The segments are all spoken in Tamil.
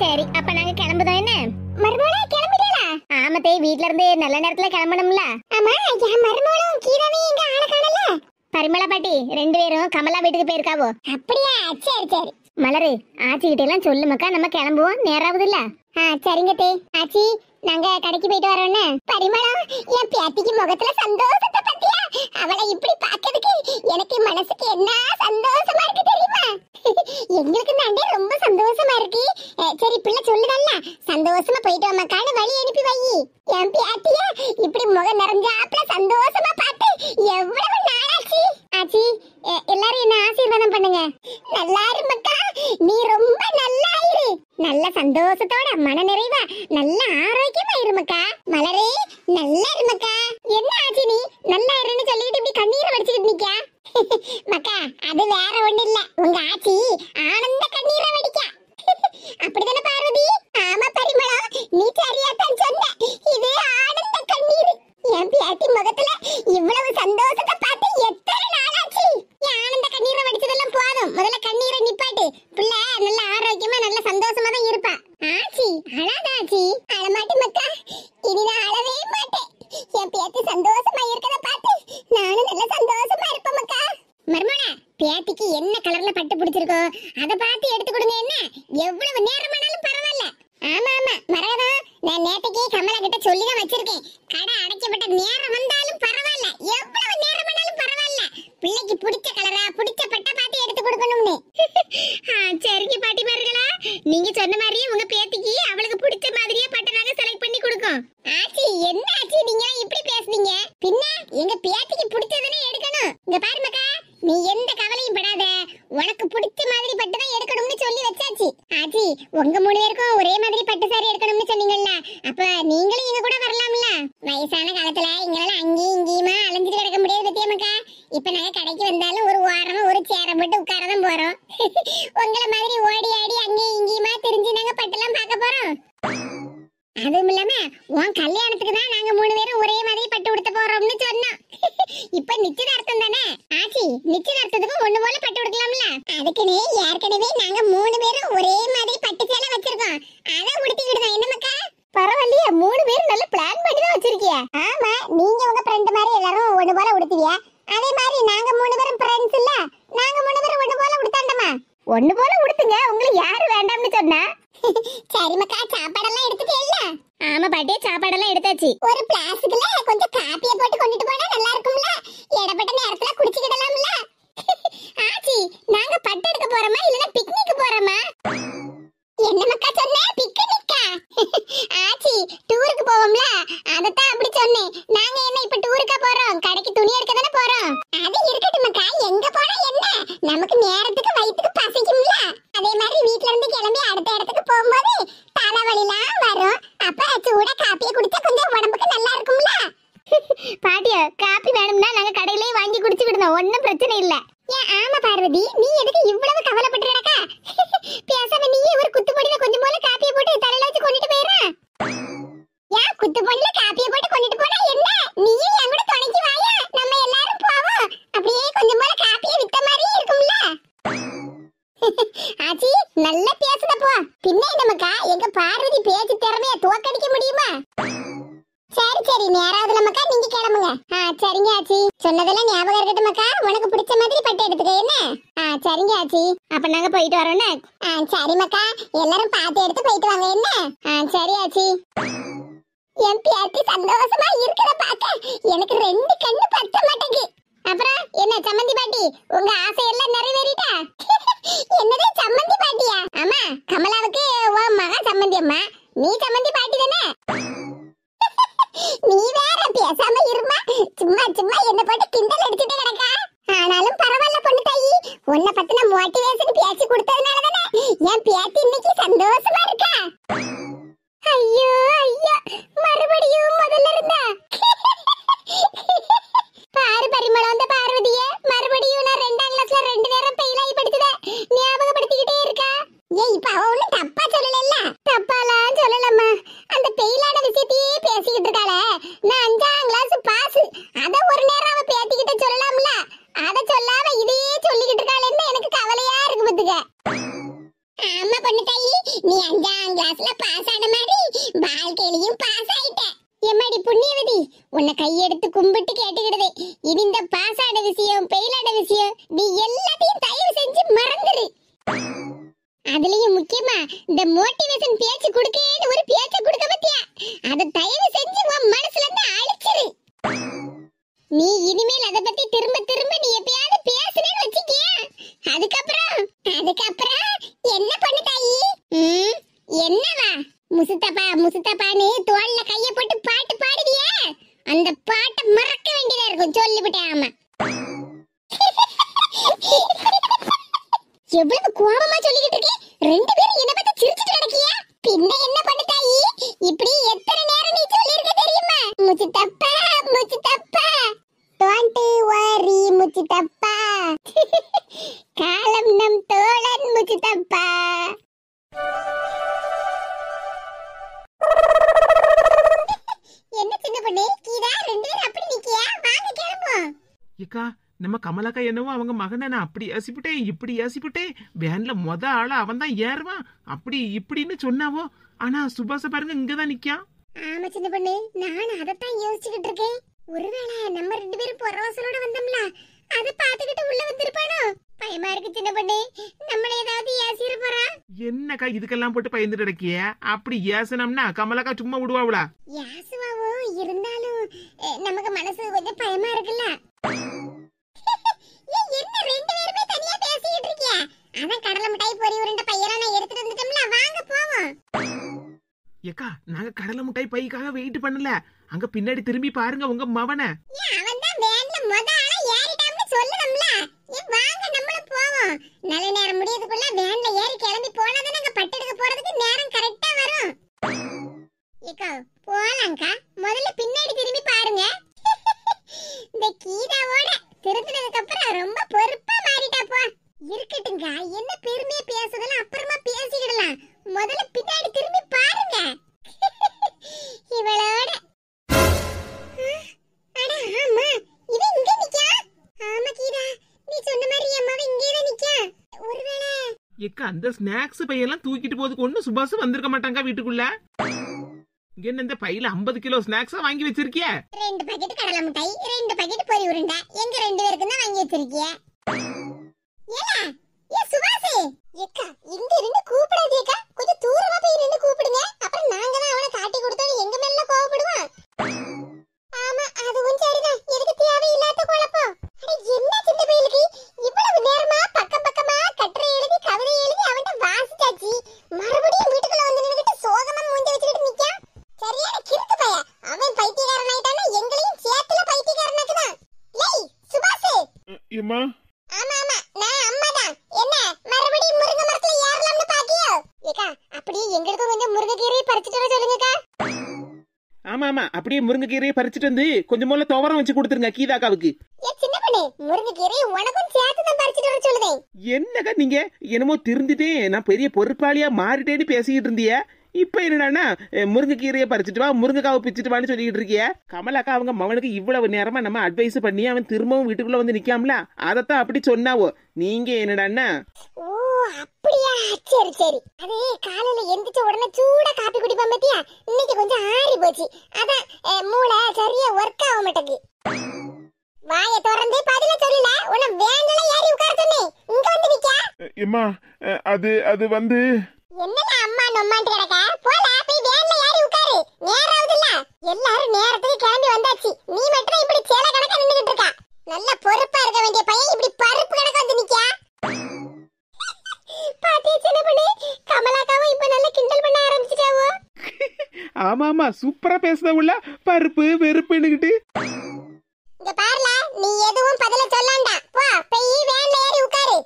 சரி அப்ப நாங்க கிளம்புதோம் என்ன மர்மோளா கிளம்பிடலா ஆமா தே வீட்ல இருந்து நல்ல நேரத்துல கிளம்பணும்ல ஆமா என் மர்மோளும் கீரவே எங்க ஆள காணல பரிமளா பாட்டி ரெண்டு பேரும் கமலா வீட்டுக்கு போயிருக்காவோ அப்படியா சரி சரி மலரு ஆச்சி கிட்ட எல்லாம் சொல்லு மக்கா நம்ம கிளம்புவோம் நேராவது இல்ல சரிங்க தே ஆச்சி நாங்க கடைக்கு போயிட்டு வரோம்னு பரிமளம் என் பேத்திக்கு முகத்துல சந்தோஷத்தை பத்தியா அவளை இப்படி பாக்கிறதுக்கு எனக்கு மனசுக்கு என்ன சந்தோஷமா இருக்கு தெரியுமா எங்களுக்கு நாண்டே ரொம்ப சந்தோஷமா இருக்கு சரி பிள்ளை சொல்லுதல்ல சந்தோஷமா போயிட்டு வாமக்கான்னு வழி அனுப்பி வை என் பேத்தியா இப்படி முகம் நிறைஞ்சாப்ல சந்தோஷமா பார்த்து எவ்வளவு நாளாச்சு ஆச்சி எல்லாரும் என்ன ஆசீர்வாதம் பண்ணுங்க நல்லா இரு மக்கா நீ ரொம்ப நல்லா இரு நல்ல சந்தோஷத்தோட மன நிறைவா நல்ல ஆரோக்கியமா இருமக்கா மலரே நல்லா இருமக்கா என்ன ஆச்சு நீ நல்லா இருன்னு சொல்லிட்டு இப்படி கண்ணீரை வடிச்சுக்கிட்டு நிக்கா மக்கா அது வேற ஒண்ணு இல்ல உங்க ஆச்சி ஆனந்த கண்ணீரை வடிக்கா அப்படிதானே பார்வதி ஆமா பரிமளம் நீ சரியா தான் சொன்ன இது ஆனந்த கண்ணீர் என் பேத்தி முகத்துல இவ்வளவு சந்தோஷத்தை பார்த்து எத்தனை நாளாச்சு ஆனந்த கண்ணீரை வடிச்சதெல்லாம் போதும் முதல்ல கண்ணீரை நிப்பாட்டு பிள்ளை நல்ல ஆரோக்கியமா நல்ல சந்தோஷமா தான் இருப்பா ஆச்சி அழாத ஆச்சி அழமாட்டி மக்கா இனிதான் அழவே மாட்டேன் என் பேத்தி சந்தோஷமா இருக்கத பார்த்து நானும் நல்ல சந்தோஷமா இருப்பேன் மக்கா மர்மோனா பேத்திக்கு என்ன கலர்ல பட்டு பிடிச்சிருக்கோ அத பார்த்து எடுத்து கொடுங்க என்ன எவ்வளவு நேரமானாலும் பரவாயில்ல ஆமா ஆமா மரகதா நான் நேத்துக்கே கமலா கிட்ட சொல்லி தான் வச்சிருக்கேன் கடை அடைக்கப்பட்ட நேரம் வந்தாலும் பரவாயில்ல எவ்வளவு நேரமானாலும் பரவாயில்ல பிள்ளைக்கு பிடிச்ச கலரா பிடிச்ச பட்டை பார்த்து எடுத்து கொடுக்கணும்னு சரிங்க பாட்டி மார்களா நீங்க சொன்ன மாதிரியே உங்க பேத்திக்கு அவளுக்கு பிடிச்ச மாதிரியே பட்டை நாங்க செலக்ட் பண்ணி கொடுக்கோம் ஆச்சி என்ன ஆச்சி நீங்க இப்படி பேசுறீங்க பின்ன எங்க பேத்திக்கு பிடிச்சதனே எடுக்கணும் இங்க பாரு மக்கா நீ எந்த கவலையும் படாத உனக்கு பிடிச்ச மாதிரி பட்டு தான் எடுக்கணும்னு சொல்லி வச்சாச்சு ஆச்சி உங்க மூணு பேருக்கும் ஒரே மாதிரி பட்டு சாரி எடுக்கணும்னு சொன்னீங்கல்ல அப்ப நீங்களும் எங்க கூட வரலாம்ல வயசான காலத்துல எங்களால அங்கேயும் இங்கேயுமா அலைஞ்சிட்டு கிடக்க முடியாது பத்தியா மக்கா இப்ப நாங்க கடைக்கு வந்தாலும் ஒரு வாரமா ஒரு சேரை போட்டு உட்காரதான் போறோம் உங்களை மாதிரி ஓடி ஆடி அங்கேயும் இங்கேயுமா தெரிஞ்சு நாங்க பட்டெல்லாம் பார்க்க போறோம் அதுவும் இல்லாம உன் கல்யாணத்துக்கு தான் நாங்க மூணு பேரும் ஒரே மாதிரி பட்டு உடுத்த போறோம்னு சொன்னோம் இப்ப நிச்சயதார்த்தம் தானே ஆச்சி நிச்சயதார்த்தத்துக்கு ஒண்ணு போல பட்டு உடுக்கலாம்ல அதுக்குன்னு ஏற்கனவே நாங்க மூணு பேரும் ஒரே மாதிரி பட்டு சேலை வச்சிருக்கோம் அதை உடுத்திக்கிடுதோம் என்ன மக்கா பரவாயில்லையா மூணு பேரும் நல்ல பிளான் பண்ணி தான் வச்சிருக்கியா ஆமா நீங்க உங்க ஃப்ரெண்ட் மாதிரி எல்லாரும் ஒண்ணு போல உடுத்துவியா அதே மாதிரி நாங்க மூணு பேரும் ஃப்ரெண்ட்ஸ் இல்ல நாங்க மூணு பேரும் ஒண்ணு போல உடுத்தாண்டமா ஒண்ணு போல உடுத்துங்க உங்களுக்கு யாரு வேண்டாம்னு சொன்னா சரி மக்கா சாப்பாடெல்லாம் எடுத்துட்டேல்ல ஆமா பாட்டி சாப்பாடெல்லாம் எடுத்தாச்சு ஒரு பிளாஸ்டிக்ல கொஞ்சம் காப்பியை போட்டு கொண்டுட்டு போனா நல்லா இருக்கும்ல இடப்பட்ட நேரத்துல குடிச்சிக்கிடலாம்ல ஆச்சி நாங்க பட்டு எடுக்க போறோமா இல்லனா பிக்னிக் போறோமா என்ன மக்கா சொன்ன பிக்னிக்கா ஆச்சி டூருக்கு போவோம்ல அதத்தான் அப்படி சொன்னேன் நாங்க என்ன இப்ப டூருக்கா போறோம் கடைக்கு துணி எடுக்க தானே போறோம் அது இருக்கட்டும் மக்கா எங்க போனா என்ன நமக்கு நேரத்துக்கு வயித்துக்கு பசிக்கும்ல அதே மாதிரி வீட்ல இருந்து கிளம்பி அடுத்த இடத்துக்கு போகும்போது தலைவலிலாம் வரும் அப்ப சூட காப்பியை குடிச்சா கொஞ்சம் உடம்புக்கு நல்லா இருக்கும்ல பாட்டியா காப்பி வேணும்னா நாங்க கடையிலேயே வாங்கி குடிச்சுக்கிட்டோம் ஒண்ணும் பிரச்சனை இல்ல ஏன் ஆமா பார்வதி நீ எதுக்கு இவ்வளவு கவலைப்பட்டு கிடக்கா பேசாம நீயே ஒரு குத்துப்பொடியில கொஞ்சம் போல காப்பியை போட்டு தலையில வச்சு கொண்டுட்டு போயிடுற ஏன் குத்துப்பொடியில காப்பியை போட்டு கொண்டுட்டு போனா என்ன நீயும் என் கூட துணைக்கு வாயா நம்ம எல்லாரும் போவோம் அப்படியே கொஞ்சம் போல காப்பியை வித்த மாதிரியே இருக்கும்ல ஆச்சி நல்ல பேசுத போ பின்ன நமக்கா எங்க பார்வதி பேச்சு திறமைய தோக்கடிக்க முடியுமா சரி சரி நேராவது நமக்கா நீங்க கிளம்புங்க சரிங்க ஆச்சி சொன்னதெல்லாம் ஞாபகம் இருக்கட்டும் மக்கா உனக்கு பிடிச்ச மாதிரி பட்டு எடுத்துக்க என்ன சரிங்க ஆச்சி அப்ப நாங்க போயிட்டு வரோம்னே சரி மக்கா எல்லாரும் பார்த்து எடுத்து போயிட்டு வாங்க என்ன சரி ஆச்சி என் பேத்தி சந்தோஷமா இருக்கிறத பார்க்க எனக்கு ரெண்டு கண்ணு பத்த மாட்டேங்குது அப்புறம் என்ன சம்மந்தி பாட்டி உங்க ஆசை எல்லாம் நிறைவேறிட்டா என்னது சம்மந்தி பாட்டியா ஆமா கமலாவுக்கு உன் மகா சம்மந்தி அம்மா நீ சம்மந்தி பாட்டி தானே நீ வேற பேசாம இருமா சும்மா சும்மா என்ன போட்டு கிண்டல் அடிச்சுட்டே கிடக்கா ஆனாலும் பரவாயில்ல பொண்ணு தாயி உன்னை பத்தின மோட்டிவேஷன் பேசி கொடுத்ததுனால தானே என் பேத்தி இன்னைக்கு சந்தோஷமா இருக்கா ஐயோ ஐயோ மறுபடியும் முதல்ல இருந்தா பாரு பரிமளம் அந்த பார்வதிய மறுபடியும் நான் 2ஆம் கிளாஸ்ல 2 நேரம் ஃபெயில் ஆகி படிச்சத ஞாபகப்படுத்திக்கிட்டே இருக்கா ஏய் இப்ப அவ ஒண்ணும் தப்பா சொல்லல தப்பாலாம் சொல்லலம்மா அந்த ஃபெயிலான விஷயத்தையே பேசிக்கிட்டு இருக்காளே நான் 5ஆம் கிளாஸ் பாஸ் அத ஒரு நேரம் அவ பேத்திக்கிட்ட சொல்லலாம்ல அத சொல்லாம இதையே சொல்லிக்கிட்டு இருக்காளேன்னு எனக்கு கவலையா இருக்கு பாத்துக்க ஆமா பொண்ணு தாயி நீ அஞ்சாம் கிளாஸ்ல பாஸ் ஆன மாதிரி வாழ்க்கையிலயும் பாஸ் ஆயிட்ட. எம்மாடி புண்ணியவதி, உன்னை கையெடுத்து கும்பிட்டு கேட்டுக்கிடுது. இனி இந்த பாஸ் ஆன விஷயம் பெயில் ஆன விஷயம் நீ எல்லாத்தையும் தயவு செஞ்சு மறந்துரு. அதுலயும் முக்கியமா இந்த மோட்டிவேஷன் பேச்சு கொடுக்கேன்னு ஒரு பேச்ச கொடுக்க பத்தியா, அத தயவு செஞ்சு உன் மனசுல இருந்து அழிச்சிரு. நீ இனிமேல் அத பத்தி திரும்ப திரும்ப நீ எப்பயாவது பேசுறேன்னு வச்சுக்கிய, அதுக்கப்புறம் என்ன பண்ணு தாயி? என்னவா முசுத்தப்பா முசுத்தப்பான்னு தோல்ல கைய போட்டு பாட்டு பாடுவிய, அந்த பாட்டை மறக்க வேண்டியதா இருக்கும். சொல்லிவிட்டேன். ஆமா, எவ்வளவு கோபமா சொல்லிக்கிட்டு இருக்கே. ரெண்டு பேரும் என்ன பத்தி சிரிச்சிட்டு கிடக்கியா? பின்ன என்ன பண்ணு தாயி, இப்படி எத்தனை நேரம் நீ சொல்லிருக்க தெரியுமா? முசுத்தப்பா முசுத்தப்பா, டோன்ட் வரி முசுத்தப்பா, காலம் நம் தோழன் முசுத்தப்பா. என்ன சின்ன பொண்ணு கீதா, ரெண்டு பேரும் அப்படி நிக்கியா? வாங்க கிளம்புவோம். ஏக்கா, நம்ம கமலாக்கா என்னவோ அவங்க மகனை நான் அப்படி ஏசிப்பிட்டேன் இப்படி ஏசிப்பிட்டேன், வேன்ல மொத ஆளா அவன் தான் ஏறுவான் அப்படி இப்படின்னு சொன்னாவோ. ஆனா சுபாஷ பாருங்க இங்கதான் நிக்கான். ஆமா சின்ன பொண்ணு, நானும் அதத்தான் யோசிச்சுக்கிட்டு இருக்கேன். ஒருவேளை நம்ம ரெண்டு பேரும் பொறவாசலோட வந்தோம்ல, அத பாத்துக்கிட்டு உள்ள வந்திருப்பானோ? பயமா இருக்கு சின்ன பொண்ணு, நம்மள ஏதாவது ஏசிர போறா. என்னக்கா இதுக்கெல்லாம் போட்டு பயந்துட்டு கிடக்கிய? அப்படி ஏசனம்னா கமலாக்கா சும்மா விடுவாவுளா? ஏசுவாவோ, இருந்தாலும் நமக்கு மனசு கொஞ்சம் பயமா இருக்குல்ல. என்ன ரெண்டு பேருமே தனியா பேசிட்டு இருக்கீங்க? அதான் கடலை மிட்டாய் பொரி உருண்டை பையெல்லாம் நான் எடுத்துட்டு வந்துட்டோம்ல, வாங்க போவோம். ஏக்கா, நாங்க கடலை மிட்டாய் பைக்காக வெயிட் பண்ணல, அங்க பின்னாடி திரும்பி பாருங்க உங்க மவனை. அவன் தான் வேன்ல முத ஆளா ஏறிட்டான்னு சொல்லணும்ல. வாங்க நம்மளும் போவோம். நல்ல நேரம் முடியதுக்குள்ள வேன்ல ஏறி கிளம்பி போனாதான் நாங்க பட்டெடுக்க போறதுக்கு நேரம் கரெக்டா வரும். ஏக்கா போலாம்க்கா, முதல்ல பின்னாடி திரும்பி பாருங்க. இந்த கீதாவோட திருத்தினதுக்கு அப்புறம் ரொம்ப பொறுப்பா மாறிட்டா போ. இருக்கட்டுங்க, என்ன பெருமையா பேசுதெல்லாம் அப்புறமா பேசிக்கிடலாம். முதல்ல பின்னாடி திரும்பி பாருங்க. இவளோட அட ஆமா, இவ இங்க நிக்கா. ஆமா கீதா, நீ சொன்ன மாதிரி அம்மாவை இங்கே தான் நிக்கா. ஒருவேளை ஏக்கா, அந்த ஸ்நாக்ஸ் பையெல்லாம் தூக்கிட்டு போறதுக்கு ஒண்ணு சுபாஷ் வந்திருக்க மாட்டாங்க வீட்டுக்குள்ள. என்ன இந்த பையில 50 கிலோ ஸ்நாக்ஸா வாங்கி வச்சிருக்கிய? 2 பாக்கெட் கடலை மிட்டாய், 2 பாக்கெட் பொரி உருண்டை, எங்க ரெண்டு பேருக்கு தான் வாங்கி வச்சிருக்கிய. ஏலா ஏ சுபாஷ், ஏக்கா இங்க இருந்து கூப்பிடாதேக்கா, கொஞ்சம் தூரமா போய் நின்னு கூப்பிடுங்க. அப்புறம் நாங்க தான் அவனை காட்டி கொடுத்தோம் எங்க மேல கோவப்படுவான். ஆமா அதுவும் சரிதான், எதுக்கு தேவையில்லாத குழப்பம். அட என்ன சின்ன பையலுக்கு இவ்வளவு நேரமா பக்கம் பக்கமா கட்டுரை எழுதி கவிதை எழுதி அவன்கிட்ட வாசிச்சாச்சு, மறுபடியும் வீட்டுக்குள்ள வந்து நின்னுட்டு சோகமா மூஞ்ச வச்சுக்கிட்டு நிக்கான். சரியான கிறுக்கு பைய. அவன் பைத்தியக்காரன் ஆயிட்டானா எங்களையும் சேர்த்துல பைத்தியக்காரனாக்குதான். லேய் சுபாஷ். ஏம்மா? ஆமா ஆமா, நான் அம்மாதான். என்ன மறுபடியும் முருங்கை மரத்துல ஏறலாம்னு பாக்கியோ? ஏக்கா அப்படியே எங்களுக்கு கொஞ்சம் முருங்கைக்கீரையை பறிச்சுட்டு வர சொல்லுங்கக்கா. ஆமா ஆமா, அப்படியே முருங்கைக்கீரையை பறிச்சுட்டு வந்து கொஞ்சம் போல துவரம் வச்சு கொடுத்துருங்க கீதாக்காவுக்கு. ஏ சின்ன பொண்ணு, முருங்கைக்கீரையை உனக்கும் சேர்த்து தான் பறிச்சுட்டு வர சொல்லுதேன். என்னக்கா நீங்க என்னமோ திருந்துட்டேன், நான் பெரிய பொறுப்பாளியா மாறிட்டேன்னு பேசிக்கிட்டு இருந்திய, இப்ப என்னடான்னா முருங்கைக்கீரையை பறிச்சுட்டு வா முருங்கைக்காவை பிச்சுட்டு வான்னு சொல்லிட்டு இருக்கிய. கமலாக்கா அவங்க மகனுக்கு இவ்வளவு நேரமா நம்ம அட்வைஸ் பண்ணி அவன் திரும்பவும் வீட்டுக்குள்ள வந்து நிக்காமல, அதத்தான் அப்படி சொன்னாவோ. நீங்க என்னடான்னா ஓ அப்படியா, சரி சரி. அது காலையில எந்திரிச்ச உடனே சூடா காப்பி குடிப்பான் பத்தியா, இன்னைக்கு கொஞ்சம் ஆறி போச்சு, அதான் மூளை சரியா ஒர்க் ஆக மாட்டேங்குது. வாயை திறந்து பதில சொல்லல, உன்னை வேன்ல ஏறி உட்கார சொன்னேன், இங்க வந்து நிக்கா. ஏம்மா, அது வந்து என்னடா அம்மா நொம்மாண்டு கிடக்க, போல போய் வேன்ல ஏறி உட்காரு, நேரம் ஆகுதுல்ல. எல்லாரும் நேரத்துக்கு கிளம்பி வந்தாச்சு, நீ மட்டும் இப்படி சேல கணக்கா நின்னுகிட்டு இருக்கா. நல்ல பொறுப்பா இருக்க வேண்டிய பையன் இப்படி பருப்பு கணக்கா வந்து நிக்கா. பாட்டி சின்ன பொண்ணு, கமலாக்காவும் இப்ப நல்ல கிண்டல் பண்ண ஆரம்பிச்சிட்டாவோ. ஆமா ஆமா, சூப்பரா பேசுதவுள்ள, பருப்பு வெறுப்புன்னுகிட்டு. இங்க பாருல, நீ எதுவும் பதில சொல்லாண்டா, போ போய் வேன்ல ஏறி உட்காரு.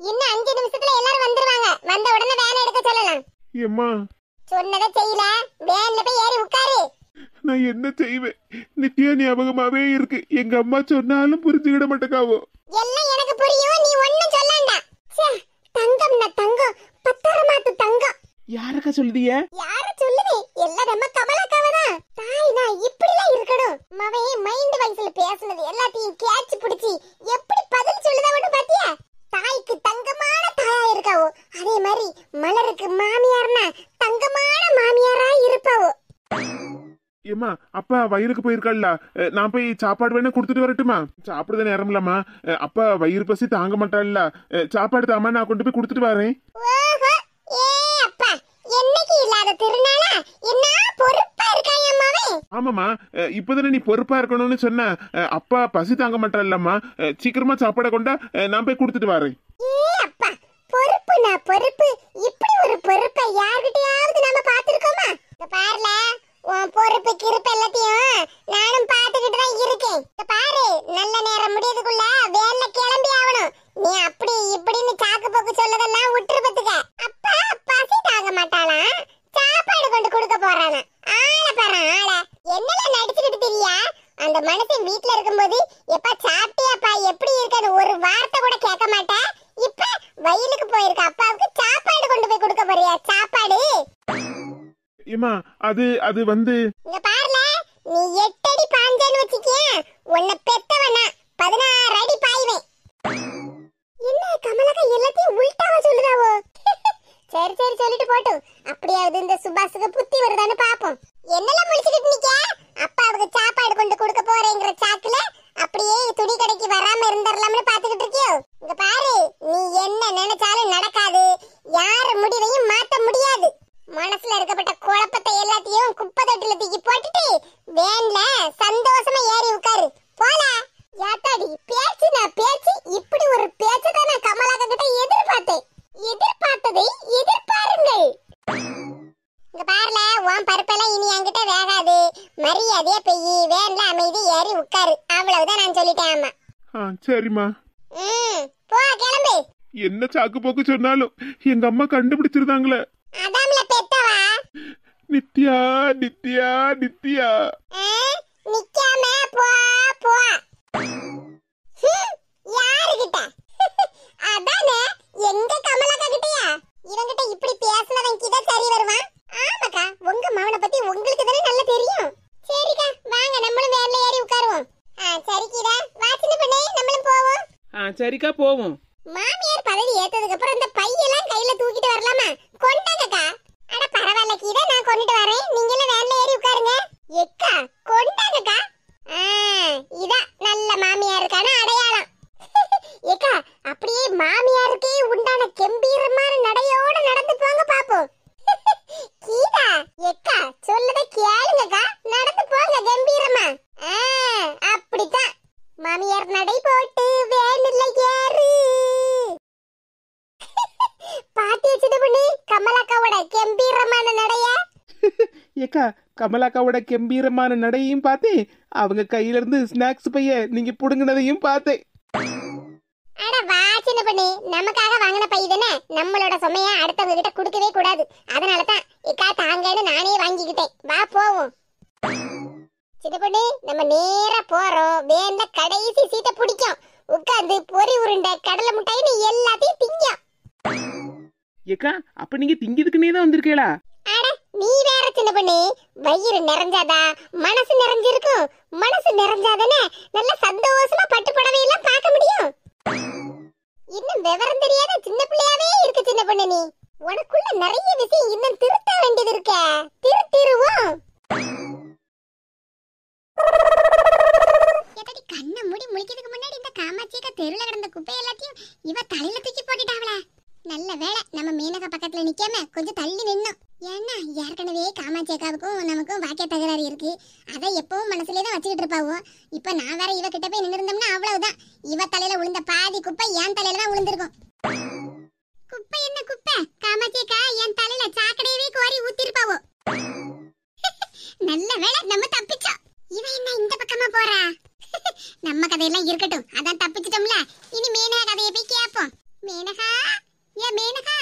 இன்னும் 5 நிமிஷத்துல எல்லாரும் வந்துருவாங்க, வந்த உடனே வேன் எடுக்க சொல்லலாம். ஏம்மா, சொன்னதை செய்யல, வேன்ல போய் ஏறி உட்காரு. நான் என்ன செய்வேன், நித்யா ஞாபகமாவே இருக்கு, எங்க அம்மா சொன்னாலும் புரிஞ்சுக்கிட மாட்டேக்காவோ. எல்லாம் எனக்கு புரியும், நீ ஒண்ணும் சொல்லாண்டா. தங்கம்னா தங்கம், பத்திரமாத்து தங்கம். யாரக்கா சொல்லுதிய? யார சொல்லுவே, எல்லாம் நம்ம கமலாக்காவதான். தாய்னா இப்படிலாம் இருக்கணும். மவே மைண்ட் வாய்ஸ்ல பேசுனது எல்லாத்தையும் கேட்ச் பிடிச்சி எப்படி பதில் சொல்லுதா மட்டும் பாத்தியா? தாய்க்கு தங்கமான தாயா இருக்காவோ, அதே மாதிரி மலருக்கு மாமியார்னா ஏமா அப்பா வயிறுக்கு போயிருக்கல்ல, நான் போய் சாப்பாடு வேணா கொடுத்துட்டு வரட்டுமா? சாப்பிடுத நேரம் இல்லம்மா, அப்பா வயிறு பசி தாங்க மாட்டாள்ல, சாப்பாடு தாமா நான் கொண்டு போய் கொடுத்துட்டு வரேன். ஓஹோ, ஏ அப்பா, என்னைக்கு இல்லாத திருநாளா? என்ன பொறுப்பா இருக்காய் அம்மாவே? ஆமாமா, இப்பதானே நீ பொறுப்பா இருக்கணும்னு சொன்ன. அப்பா பசி தாங்க மாட்டாள்லம்மா, சீக்கிரமா சாப்பாடை கொண்டா, நான் போய் கொடுத்துட்டு வரேன். ஏ அப்பா, பொறுப்பு நான் பொறுப்பு. இப்படி ஒரு பொறுப்பை யார்கிட்டயாவது நாம பாத்துருக்கோமா? இந்த பாருல, உன் பொறுப்பு கிருப்பு எல்லாத்தையும் நானும் பாத்துக்கிட்டு தான் இருக்கேன். இந்த பாரு, நல்ல நேரம் முடியதுக்குள்ள வேலை கிளம்பி ஆகணும். நீ அப்படி இப்படின்னு சாக்கு போக்கு சொல்லதெல்லாம் விட்டுரு பத்துக்க. அப்பா பசி தாங்க மாட்டாளா? சாப்பாடு கொண்டு கொடுக்க போறானா? ஆள பாரு ஆள. என்னெல்லாம் நடிச்சுக்கிட்டு தெரியா? அந்த மனுஷன் வீட்டுல இருக்கும்போது எப்ப சாப்பிட்டியாப்பா எப்படி இருக்காது ஒரு வார்த்தை கூட கேட்க மாட்டேன். இப்ப வயலுக்கு போயிருக்க அப்பாவுக்கு சாப்பாடு கொண்டு போய் கொடுக்க போறியா? சாப்பாடு ஏமா அது வந்து இங்க பாருல, நீ 8 அடி பாஞ்சேன்னு வச்சுக்கிய, உன்னை பெத்தவனா 16 அடி பாய்வேன். என்ன கமலக்கா எல்லாத்தையும் உள்டாவா சொல்லுதாவோ? சரி சரி சொல்லிட்டு போட்டும். அப்படியாவது இந்த சுபாஷுக்கு புத்தி வருதான்னு பாப்போம். என்னெல்லாம் முடிச்சுக்கிட்டு நிக்க? அப்பாவுக்கு சாப்பாடு கொண்டு கொடுக்க போறேங்கிற சாக்குல அப்படியே துணி கடைக்கு வராம இருந்துடலாம்னு பாத்துக்கிட்டு இருக்கியோ? இங்க பாரு, நீ என்ன நினைச்சாலும் நடக்காது. யாரு முடிவையும் மாத்த முடியாது. மனசுல இருக்கப்பட்ட குழப்பத்தை எல்லாத்தையும் குப்பை தொட்டில தூக்கி போட்டுட்டு வேன்ல சந்தோஷமா ஏறி உட்காரு. போல யாத்தாடி பேச்சு, நான் பேச்சு இப்படி ஒரு பேச்சை தான் நான் கமலாக்கா கிட்ட எதிர்பார்த்தேன். எதிர்பார்த்ததை எதிர்பாருங்கள். இங்க பாருல, உன் பருப்பெல்லாம் இனி என்கிட்ட வேகாது. மரியாதையா பெய் வேன்ல அமைதி ஏறி உட்காரு. அவ்வளவுதான் நான் சொல்லிட்டேன். ஆமா சரிம்மா. போ கிளம்பு. என்ன சாக்கு போக்கு சொன்னாலும் எங்க அம்மா கண்டுபிடிச்சிருந்தாங்களே. அதாம்ல பெத்தவா. நித்யா நித்யா நித்யா. நிக்காம போ போ. யாருகிட்ட? அதானே எங்க கமலாக்கா கிட்டயா? இவங்கிட்ட இப்படி பேசினவன் கிட்ட சரி வருவான்? ஆமாக்கா, உங்க மவனை பத்தி உங்களுக்கு தானே நல்லா தெரியும். சரிக்கா, வாங்க நம்மளும் வேன்ல ஏறி உட்காருவோம். சரிக்கிடா, வாச்சின பண்ணே நம்மளும் போவோம். சரிக்கா போவோம். மாமியார் பதவி ஏத்ததுக்கு அப்புறம் இந்த பையெல்லாம் கையில தூக்கிட்டு வரலாமா? கொண்டாங்கக்கா. அட பரவாயில்ல கீதா, நான் கொண்டுட்டு வரேன். நீங்களும் வேன்ல ஏறி உட்காருங்க. எக்கா கொண்டாங்கக்கா. இதான் நல்ல மாமியாருக்கான அடையாளம். ஏக்கா, அப்படியே மாமியாருக்கே உண்டான கம்பீரமான நடையோட நடந்து போங்க பாப்போம். கீதா எக்கா சொல்லத கேளுங்கக்கா, நடந்து போங்க கம்பீரமா. அப்படித்தான் மாமியார் நடை போட்டு வேன்ல ஏறு. பாட்டி வச்சது பண்ணி கமலாக்காவோட கம்பீரமான நடைய. ஏக்கா, கமலாக்காவோட கம்பீரமான நடையையும் பார்த்தேன், அவங்க கையில இருந்து ஸ்நாக்ஸ் பைய நீங்க புடுங்கினதையும் பார்த்தேன். அட வா சின்ன பண்ணி, நமக்காக வாங்கின பை தானே, நம்மளோட சுமைய அடுத்தவங்க கிட்ட கொடுக்கவே கூடாது. அதனாலதான் இக்கா தாங்கன்னு நானே வாங்கிக்கிட்டேன். வா போவோம். சின்ன பண்ணி, நம்ம நேரா போறோம். வேன்ல கடைசி சீட்டை பிடிக்கும். உட்கார்ந்து பொறி உருண்டை கடலை முட்டைன்னு எல்லாத்தையும் திங்கும். ஏக்கா, அப்ப நீங்க திங்கிறதுக்குனே தான் வந்திருக்கீங்களா? அட நீ வேற சின்ன பண்ணி, வயிறு நிறைஞ்சாதா மனசு நிறைஞ்சிருக்கும். மனசு நிறைஞ்சாதானே நல்ல சந்தோஷமா பட்டு புடவையெல்லாம் பார்க்க முடியும். இன்னும் விவரம் தெரியாத சின்ன பிள்ளையாவே இருக்கு சின்ன பொண்ணு. நீ உனக்குள்ள நிறைய விஷயம் இன்னும் திருத்த வேண்டியது இருக்க. திருத்திருவோம். கண்ணை மூடி முழிக்கிறதுக்கு முன்னாடி இந்த காமாட்சியக்கா தெருல கிடந்த குப்பை எல்லாத்தையும் இவ தலையில தூக்கி போட்டுட்டாவளா? நல்ல வேளை நம்ம மீனகா பக்கத்துல நிக்காம கொஞ்சம் தள்ளி நின்னோம். ஏன்னா ஏற்கனவே காமாட்சியக்காவுக்கும் நமக்கும் வாக்கிய தகராறு இருக்கு. அதை எப்பவும் மனசுலயே தான் வச்சுக்கிட்டு இருப்பாவோ. இப்ப நான் வேற இவ கிட்ட போய் நின்று இருந்தோம்னா அவ்வளவுதான். இவ தலையில விழுந்த பாதி குப்பை என் தலையில தான் விழுந்திருக்கும். குப்பை என்ன குப்பை? காமாட்சியக்கா என் தலையில சாக்கடையவே கோரி ஊத்திருப்பாவோ. நல்ல வேளை நம்ம தப்பிச்சோம். இவ என்ன இந்த பக்கமா போறா? நம்ம கதையெல்லாம் இருக்கட்டும், அதான் தப்பிச்சிட்டோம்ல. இனி மேனகா கதையை போய் கேட்போம். மேனகா, ஏன் மேனகா,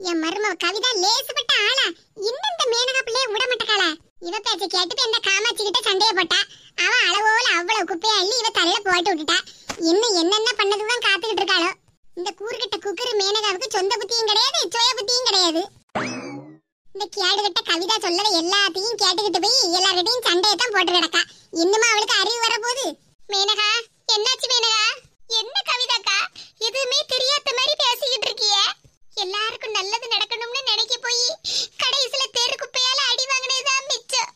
என் மருமக கவிதா லேசுப்பட்ட ஆளா? இன்னும் இந்த மேனகா பிள்ளைய விட மாட்டேக்காள. இவ பேச்ச கேட்டுட்டு இந்த காமாட்சி கிட்ட சண்டைய போட்டா. அவ அளவோல அவ்வளவு குப்பையை அள்ளி இவ தலையில போட்டு விட்டுட்டா. இன்னும் என்னென்ன பண்ணதுதான் காத்துக்கிட்டு இருக்காளோ. இந்த கூறுகிட்ட குக்கரு மேனகாவுக்கு சொந்த புத்தியும் கிடையாது, சுய புத்தியும் கிடையாது. இந்த கேடுகட்ட கவிதா சொல்லத எல்லாத்தையும் கேட்டுக்கிட்டு போய் எல்லார்கிட்டையும் சண்டையத்தான் போட்டு கிடக்கா. இன்னுமா அவளுக்கு அறிவு வர போகுது? மேனகா, என்னாச்சு மேனகா? என்ன கவிதாக்கா, எதுவுமே தெரியாத மாதிரி பேசிக்கிட்டு இருக்கிய? எல்லாருக்கும் நல்லது நடக்கணும்னு நினைக்க போய் கடைசியில தெரு குப்பையால அடி வாங்கினதுதான் மிச்சம்.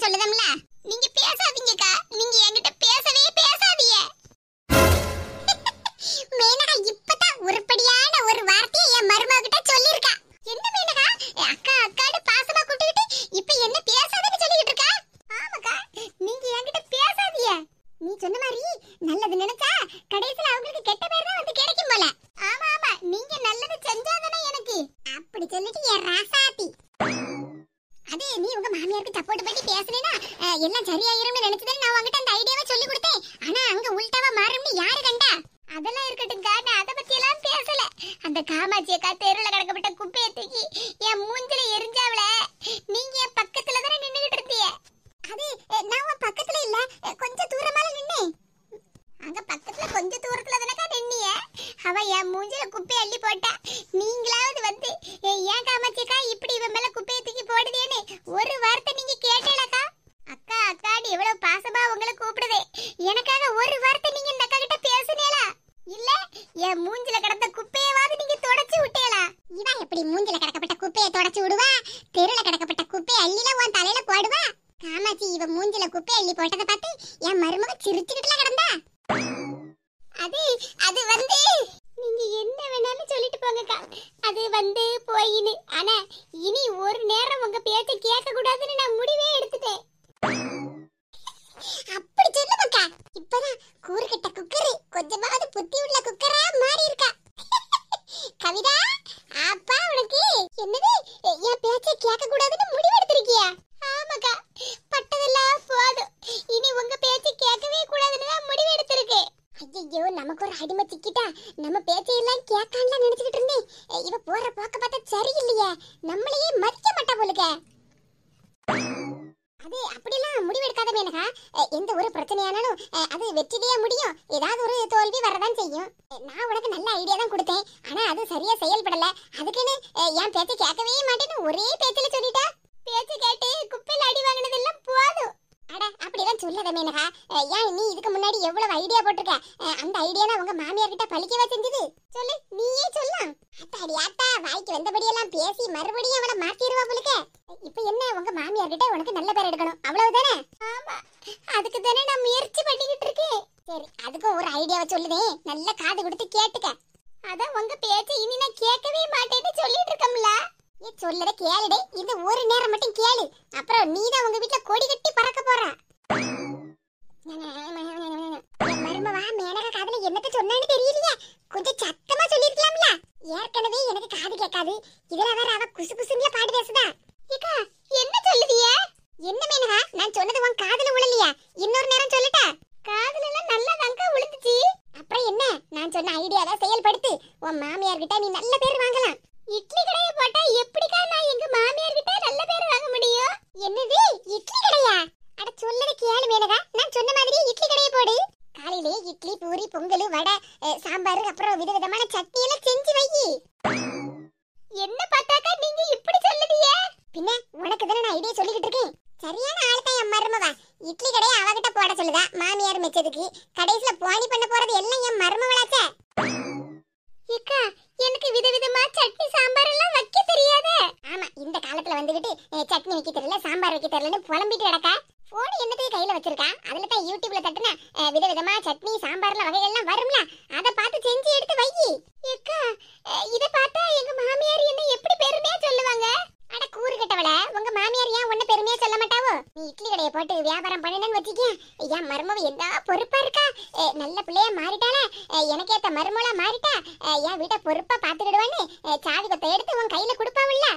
சொல்லுதம்ல. நீங்க பேசாதீங்கக்கா. நீங்க என்கிட்ட பேசவே பேசாதீங்க. மேனகா இப்பதான் உருப்படியான ஒரு வார்த்தையை என் மருமகிட்ட சொல்லிருக்கா. என்ன மேனகா அக்கா அக்கான்னு பாசமா கூட்டிட்டு இப்ப என்ன பேசாதன்னு சொல்லிட்டு இருக்கா? ஆமாக்கா, நீங்க என்கிட்ட பேசாதீங்க. நீ சொன்ன மாதிரி நல்லது நினைச்சா கடைசில அவங்களுக்கு கெட்ட பேர் தான் வந்து கிடைக்கும் போல. ஆமா ஆமா, நீங்க நல்லது செஞ்சாதானே எனக்கு. அப்படி சொல்லிட்டு என் ராசாத்தி. அதே நீ உங்க மாமியாருக்கு சப்போர்ட் பண்ணி பேசுனேனா எல்லாம் சரியாயிரும்னு நினைச்சதே நான் உங்ககிட்ட அந்த ஐடியாவை சொல்லி கொடுத்தேன். ஆனா அங்க உல்டாவா மாறும்னு யாரு கண்டா? அதெல்லாம் இருக்கட்டும்க்கா, நான் அத பத்தி எல்லாம் பேசல. அந்த காமாட்சி அக்கா தெருல கிடக்கப்பட்ட குப்பையை தூக்கி என் மூஞ்சில எரிஞ்சாவல. நீங்க என் பக்கத்துல தானே நின்னுகிட்டு இருந்தீங்க. அது நான் உன் பக்கத்துல இல்ல, கொஞ்சம் தூரமால நின்னேன். அங்க பக்கத்துல கொஞ்சம் தூரத்துல தானக்கா நின்னீங்க. அவ என் மூஞ்சில குப்பை அள்ளி போட்டா. நீங்களாவது வந்து ஏன் காமாட்சிக்கா இப்படி இவன் மேல குப்பையை தூக்கி போடுதேன்னு ஒரு வார்த்தை நீங்க கேட்டீங்களா? அக்கா அக்காடி எவ்வளவு பாசமா உங்களை கூப்பிடுதே, எனக்காக ஒரு வார்த்தை நீங்க இந்த அக்கா கிட்ட பேசுனீங்களா? இல்ல என் மூஞ்சில கிடந்த குப்பையவாது நீங்க தொடச்சு விட்டீங்களா? இவன் எப்படி மூஞ்சில கிடக்கப்பட்ட குப்பையை தொடச்சு விடுவா? தெருல கிடக்கப்பட்ட குப்பையை அள்ளில உன் தலையில போடுவா? காமாட்சி இவ மூஞ்சில குப்பை அள்ளி போட்டதை பார்த்து என் மருமக சிரிச்சுக்கிட்டுல கிடந்தா. அது வந்து நீங்க என்ன வேணாலும் சொல்லிட்டு போங்கக்கா. அது வந்து போயின்னு. ஆனா இனி ஒரு நேரம் உங்க பேச்ச கேட்க கூடாதுன்னு நான் முடிவே எடுத்துட்டேன். அப்படி சொல்லுங்கக்கா. இப்பதான் கூறுகட்ட குக்கர் கொஞ்சமாவது புத்தி உள்ள குக்கரா மாறி இருக்கா. கவிதா அப்பா உனக்கு என்னது என் பேச்ச கேட்க கூடாதுன்னு முடிவு எடுத்திருக்கியா? ஆமாக்கா, பட்டதெல்லாம் போதும். இனி உங்க பேச்ச கேட்கவே கூடாதுன்னு தான் முடிவு எடுத்திருக்கேன். ஐயோ நமக்கு ஒரு அடிமை சிக்கிட்டா. நம்ம பேச்சையெல்லாம் கேட்கான்லாம் நினைச்சுக்கிட்டு இருந்தேன். இவ போற போக்க பார்த்தா சரியில்லையே, நம்மளையே மதிக்க மாட்டா போலுக்க. அது அப்படிலாம் முடிவெடுக்காத மேனகா. எந்த ஒரு பிரச்சனையானாலும் அது வெற்றிலேயே முடியும். ஏதாவது ஒரு தோல்வி வரதான் செய்யும். நான் உனக்கு நல்ல ஐடியா தான் கொடுத்தேன், ஆனா அது சரியா செயல்படல. அதுக்குன்னு என் பேச்சை கேட்கவே மாட்டேன்னு ஒரே பேச்சில சொல்லிட்டா. பேச்சு கேட்டு குப்பையில அடி வாங்கினதெல்லாம் போதும். அட அப்படிலாம் சொல்லாத மேனகா. ஏன் நீ இதுக்கு முன்னாடி எவ்வளவு ஐடியா போட்டிருக்க? அந்த ஐடியானா உங்க மாமியார் கிட்ட பழிக்கவா செஞ்சது? சொல்லு, நீயே சொல்லலாம். அத்தாடி ஆத்தா, வாய்க்கு வந்தபடியெல்லாம் பேசி மறுபடியும் அவளை மாத்திடுவா போலுக்க. இப்ப என்ன, உங்க மாமியார் கிட்ட உனக்கு நல்ல பேர் எடுக்கணும், அவ்வளவுதானே? ஆமா, அதுக்கு தானே நான் முயற்சி பண்ணிக்கிட்டு இருக்கேன். சரி, அதுக்கும் ஒரு ஐடியாவை சொல்லுதேன், நல்ல காது கொடுத்து கேட்டுக்க. அதான் உங்க பேச்சை இனி நான் கேட்கவே மாட்டேன்னு சொல்லிட்டு இருக்கம்ல. நீ சொல்லத கேளுடே, இந்த ஒரு நேரம் மட்டும் கேளு. அப்புறம் நீதான் உங்க வீட்ல கொடி கட்டி பறக்க போற. மருமவா மேனகா காதுல என்னத்த சொன்னான்னு தெரியலையே, கொஞ்சம் சத்தமா சொல்லிருக்கலாம்ல. ஏற்கனவே எனக்கு காது கேட்காது, இதுல வேற அவ குசு குசுன்ல பாடு பேசுதா. ஏக்கா என்ன சொல்லுதிய? என்ன மேனகா, நான் சொன்னது உன் காதுல விழலையா? இன்னொரு நேரம் சொல்லட்டா? காதுல எல்லாம் நல்லா தங்க விழுந்துச்சு. அப்புறம் என்ன, நான் சொன்ன ஐடியாவை செயல்படுத்து. உன் மாமியார் கிட்ட நீ நல்ல பேர் வாங்கலாம். இட்லி கடையை போட்டா எப்படிக்கா நான் எங்க மாமியார் கிட்ட நல்ல பேர் வாங்க முடியும்? என்னது இட்லி கடையா? அட சொல்லத கேளு மேனகா, நான் சொன்ன மாதிரி இட்லி கடையை போடு. காலையிலே இட்லி பூரி பொங்கல் வடை சாம்பார் அப்புறம் விதவிதமான சட்னி எல்லாம் செஞ்சு வை. என்ன பார்த்தாக்கா நீங்க இப்படி சொல்லுதிய? பின்ன உனக்கு தானே நான் ஐடியா சொல்லிக்கிட்டு இருக்கேன். சரியான ஆள் தான் என் மருமவா. இட்லி கடையை அவகிட்ட போட சொல்லுதா மாமியார் மெச்சதுக்கு. கடைசில போனி பண்ண போறது எல்லாம் என் மருமவளாச்சே. ஏக்கா எனக்கு விதவிதமா சட்னி சாம்பார் எல்லாம் வைக்க தெரியாதே. ஆமா, இந்த காலத்துல வந்துகிட்டு சட்னி வைக்க தெரியல சாம்பார் வைக்க தெரியலன்னு புலம்பிட்டு கிடக்கா. போன் என்னத்தையும் கையில வச்சிருக்கா. அதுல தான் யூடியூப்ல தட்டுன விதவிதமா சட்னி சாம்பார்ல வகைகள்லாம் வரும்ல, அதை பார்த்து செஞ்சு எடுத்து வை. ஏக்கா இத பார்த்தா எங்க மாமியார் என்ன எப்படி பெருமையா சொல்லுவாங்க? அட கூறு கட்டவள, உங்க மாமியார் ஏன் உன்ன பெருமையா சொல்ல மாட்டாவோ? நீ இட்லி கடையை போட்டு வியாபாரம் பண்ணணும்னு வச்சுக்க, என் மருமவ என்ன பொறுப்பா இருக்கா. நல்ல பிள்ளையா மாறிட்டாள, எனக்கேத்த மருமவளா மாறிட்டா. என் வீட்டை பொறுப்பா பாத்துக்கிடுவான்னு சாவி கொத்தை எடுத்து உன் கையில கொடுப்பாவில்ல.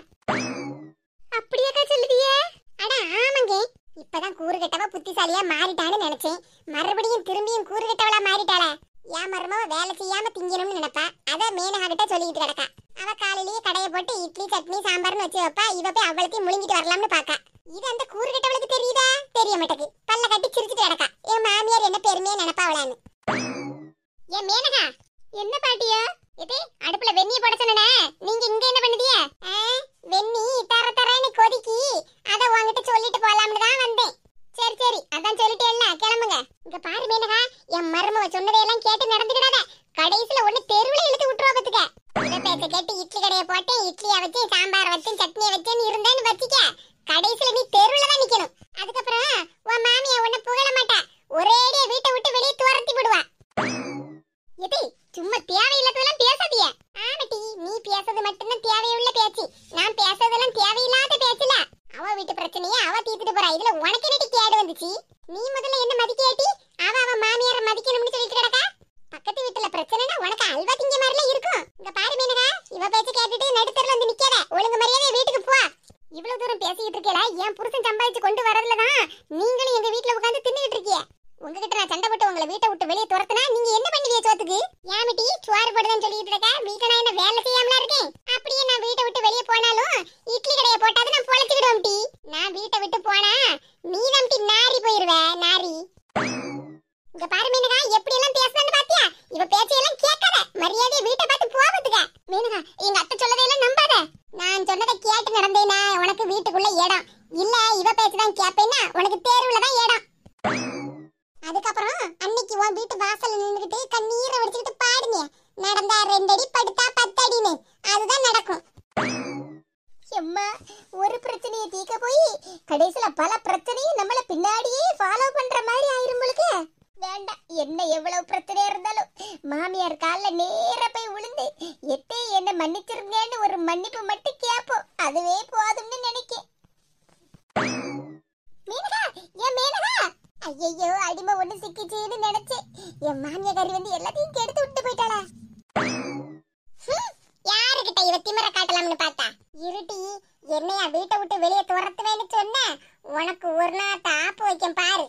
அப்படியாக்கா சொல்லுதியே? அட ஆமாங்க, இப்பதான் கூறு கட்டவ புத்திசாலியா மாறிட்டான்னு நினைச்சேன். மறுபடியும் திரும்பியும் கூறு கட்டவளா மாறிட்டாள. என் மருமவ வேலை செய்யாம திங்கணும்னு நினைப்பா. அத மேனகா கிட்ட சொல்லிட்டு கிடக்கா. அவ காலையிலேயே கடையை போட்டு இட்லி சட்னி சாம்பார்னு வச்சு வைப்பா. இவ போய் அவளுக்கு முழுங்கிட்டு வரலாம்னு பாக்கா. இது அந்த கூறு கட்டவளுக்கு தெரியுதா? தெரிய மாட்டேக்கு. பல்ல கட்டி சிரிச்சுட்டு கிடக்கா. என் மாமியார் என்ன பெருமையா நினைப்பாவளான்னு. ஏன் மேனகா என்ன பாட்டியா? இது அடுப்புல வெந்நீர் போட சொன்னே, நீங்க இங்க என்ன பண்ணுதிய? வெந்நீர் தர தரன்னு கொதிக்கி, அத உன்கிட்ட சொல்லிட்டு போலாம்னு தான் வந்தேன். சரி சரி, அதான் சொல்லிட்டேல்ல, கிளம்புங்க. இங்க பாரு மேனகா, என் மருமவ சொன்னதையெல்லாம் கேட்டு நடந்துக்கிடாத. கடைசில ஒண்ணு தெருவுல இழுத்து விட்டுருவா பாத்துக்க. இத பேச்ச கேட்டு இட்லி கடையை போட்டு இட்லியை வச்சு சாம்பார் வச்சு சட்னியை வச்சுன்னு இருந்தேன்னு வச்சுக்க, கடைசில நீ தெருவுல தான் நிக்கணும். அதுக்கப்புறம் வந்துச்சு? நீ முதல்ல என்ன மதிக்கேட்டி? அவ மாமியார மதிக்கணும்னு சொல்லிட்டு கிடக்கா. பக்கத்து வீட்டுல பிரச்சனைனா உனக்கு அல்வா திங்க மாதிரில இருக்கும். இங்க பாரு மீனகா, இவ பேச்ச கேட்டுட்டு நடுத்தெருல வந்து நிக்காத. ஒழுங்கு மரியாதை வீட்டுக்கு போ. இவ்வளவு தூரம் பேசிட்டு இருக்கேல, என் புருஷன் சம்பாதிச்சு கொண்டு வரதுலதான் நீங்களும் எங்க வீட்டுல உட்கார்ந்து தின்னுட்டு இருக்கீங்க. உங்ககிட்ட நான் சண்டை போட்டு உங்களை வீட்டை விட்டு வெளியே துரத்துனா நீங்க என்ன பண்ணுவீங்க சோத்துக்கு? ஏமிட்டி சோறு போடுதுன்னு சொல்லிட்டு இருக்க? வீட்டை நான் என்ன வேலை செய்யாமலா இருக்கேன்? அப்படியே நான் வீட்டை விட்டு வெளியே போனாலும் இட்லி கடையை போட்டாது நான் பொழைச்சுக்கிடுவேன் டி. நான் வீட்டை விட்டு போனா நீ தான் டி நாரி போயிருவே, நாரி. இங்க பாரு மீனகா, எப்படி எல்லாம் பேசுறான்னு பாத்தியா? இவ பேச்சையெல்லாம் கேட்காத, மரியாதையை வீட்டை பார்த்து போவதுக்க. மீனகா, எங்க அத்தை சொல்லதையெல்லாம் நம்பாத. நான் சொன்னதை கேட்டு நடந்தேனா உனக்கு வீட்டுக்குள்ள இடம் இல்ல. இவ பேச்சுதான் கேப்பேன்னா உனக்கு தேர்வுல தான் இடம். அதுக்கப்புறம் அன்னைக்கு உன் வீட்டு வாசல்ல நின்னுகிட்டு கண்ணீரை வடிச்சுக்கிட்டு பாடுங்க, நடந்தா 2 அடி படுத்தா 10 அடின்னு. அதுதான் நடக்கும். எம்மா, ஒரு பிரச்சனையை தீக்க போய் கடைசியில பல பிரச்சனையும் நம்மள பின்னாடியே ஃபாலோ பண்ற மாதிரி ஆயிரும்பளுக்கு. வேண்டாம், என்ன எவ்வளவு பிரச்சனையா இருந்தாலும் மாமியார் கால்ல நேர போய் விழுந்து எத்தே என்ன மன்னிச்சிருங்கன்னு ஒரு மன்னிப்பு மட்டும் கேப்போம். அதுவே போதும்னு நினைக்கேன். மீனகா, ஏன் மீனகா? ஐயோ, அடிமை ஒண்ணு சிக்கிச்சுன்னு நினைச்சேன். என் மாமியாரி வந்து எல்லாத்தையும் கெடுத்து விட்டு போயிட்டாளா? யாருகிட்ட இவ திமிர காட்டலாம்னு பார்த்தா? இருட்டி, என்னையா வீட்டை விட்டு வெளியே துரத்துவேன்னு சொன்ன உனக்கு ஒரு நாள் ஆப்பு வைக்கும் பாரு.